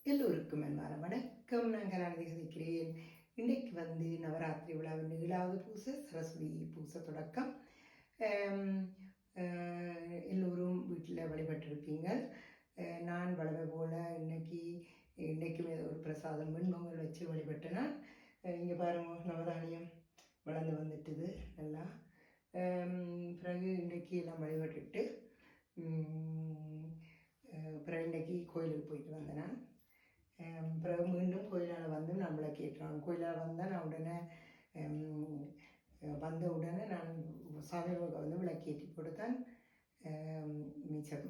எல்லோருக்கும் அன்பான வணக்கம். நான் கலாநிதி கதைக்கிறேன். இன்றைக்கு நவராத்திரி விழாவின் 7வது பூசை, சரஸ்வதி பூசை தொடக்கம். எல்லோரும் வீட்டில் வழிபட்டிருப்பீங்க. நான் வளமை போல இன்னைக்குமே ஒரு பிரசாதம் வெண்பொங்கல் வச்சு வழிபட்டேன்னா இங்கே பாருங்க, நவதானியம் வளர்ந்து வந்துட்டுது நல்லா. பிறகு இன்றைக்கி எல்லாம் வழிபட்டுட்டு பிறகு இன்றைக்கி கோயிலுக்கு போயிட்டு வந்தேன். நான் பிறகு மீண்டும் கோயிலால் நம்மளை கேட்டுறாங்க. கோயிலால் வந்தால் நான் உடனே நான் சாமிகளுக்கு விளக்கேற்றி கொடுத்தேன். மிச்சம்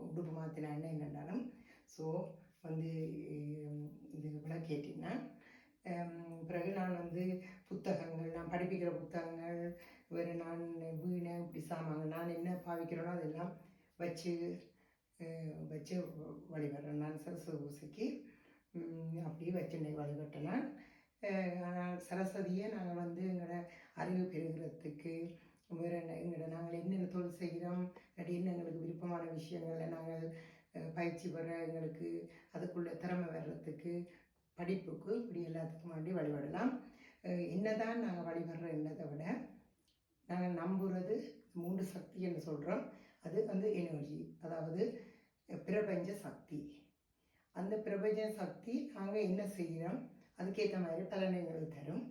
உடுப்பு மாற்றினா என்னென்னாலும் ஸோ இது விளக்கேற்றினேன். பிறகு நான் புத்தகங்கள், நான் படிப்பிக்கிற புத்தகங்கள், வேறு நான் வீணை இப்படி சாமான்கள் நான் என்ன பாவிக்கிறேனோ அதெல்லாம் வச்சு வழிபடுறேன். நான் சரஸ்வதி பூசைக்கு அப்படியே வச்சு வழிபட்டேன்னா. ஆனால் சரஸ்வதியை நாங்கள் எங்களோட அறிவு பெறுகிறதுக்கு வேறு நாங்கள் என்னென்ன தொழில் செய்கிறோம், இல்லாட்டி என்ன எங்களுக்கு விருப்பமான விஷயங்களை நாங்கள் பயிற்சி பெற, எங்களுக்கு அதுக்குள்ளே திறமை வர்றதுக்கு, படிப்புக்கு, இப்படி எல்லாத்துக்கும் வேண்டி வழிபடலாம். என்னதான் நாங்கள் வழிபடுற என்னதை விட நாங்கள் நம்புகிறது 3 சக்தி என்று சொல்கிறோம். அது எனர்ஜி, அதாவது பிரபஞ்ச சக்தி. அந்த பிரபஞ்ச சக்தி நாங்கள் என்ன செய்கிறோம் அதுக்கேற்ற மாதிரி பலனை எங்களுக்கு தரும்.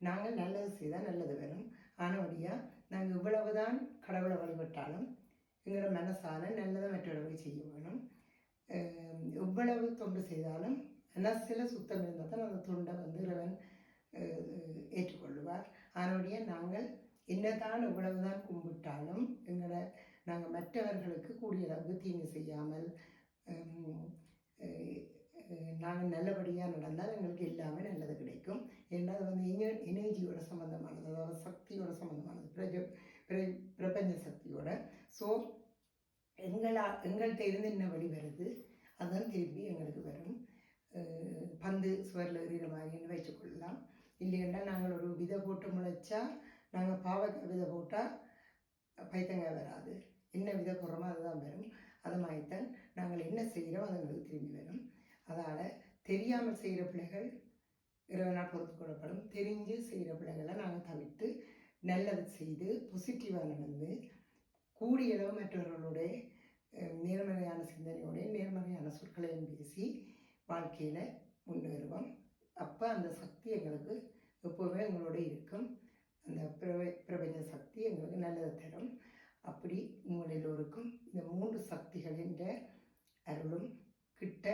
நாங்கள் நல்லது செய்தால் நல்லது வரும். ஆனபடியாக நாங்கள் இவ்வளவுதான் கடவுளை வழிபட்டாலும் எங்களோட மனசால் நல்லதை மற்றவர்களுக்கு செய்ய வேணும். எவ்வளவு தொண்டு செய்தாலும் மனசில் சுத்தம் இருந்தால் தான் அந்த தொண்டை இறைவன் ஏற்றுக்கொள்ளுவார். ஆனபடியாக நாங்கள் என்னதான் எவ்வளவுதான் கும்பிட்டாலும் நாங்கள் மற்றவர்களுக்கு கூடிய அளவுக்கு தீங்கு செய்யாமல் நாங்கள் நல்லபடியாக நடந்தால் எங்களுக்கு எல்லாமே நல்லது கிடைக்கும். ஏன்னா அது எனர்ஜியோட சம்மந்தமானது, அதாவது சக்தியோட சம்மந்தமானது, பிரபஞ்ச சக்தியோட. ஸோ எங்கள்கிட்ட இருந்து என்ன வழி வருது அதுதான் திருப்பி எங்களுக்கு வரும். பந்து சுவரில் எறிகிற மாதிரின்னு வச்சுக்கொள்ளலாம். இல்லைன்னா நாங்கள் ஒரு விதை போட்டு முளைச்சா, நாங்கள் பாவக்காய் விதை போட்டால் பைத்தங்காய் வராது. என்ன விதை போடுறோமோ அதுதான் வரும். அது மாதிரித்தான் நாங்கள் என்ன செய்கிறோம் அது எங்களுக்கு திரும்பி வரும். அதால் தெரியாமல் செய்கிற பிள்ளைகள் இறைவனால் பொறுத்து கொள்ளப்படும். தெரிஞ்சு செய்கிற பிள்ளைகளை நாங்கள் தவிர்த்து நல்லது செய்து பாசிட்டிவாக நடந்து கூடிய அளவு மற்றவர்களோட நேர்மறையான சிந்தனையோட நேர்மறையான சொற்களையும் பேசி வாழ்க்கையில் முன்னேறுவோம். அப்போ அந்த சக்தி எங்களுக்கு எப்போவுமே எங்களோட இருக்கும். அந்த பிரபஞ்ச சக்தி எங்களுக்கு நல்லதை தரும். அப்படி உங்கள் எல்லோருக்கும் இந்த 3 சக்திகளின் அருளும் கிட்ட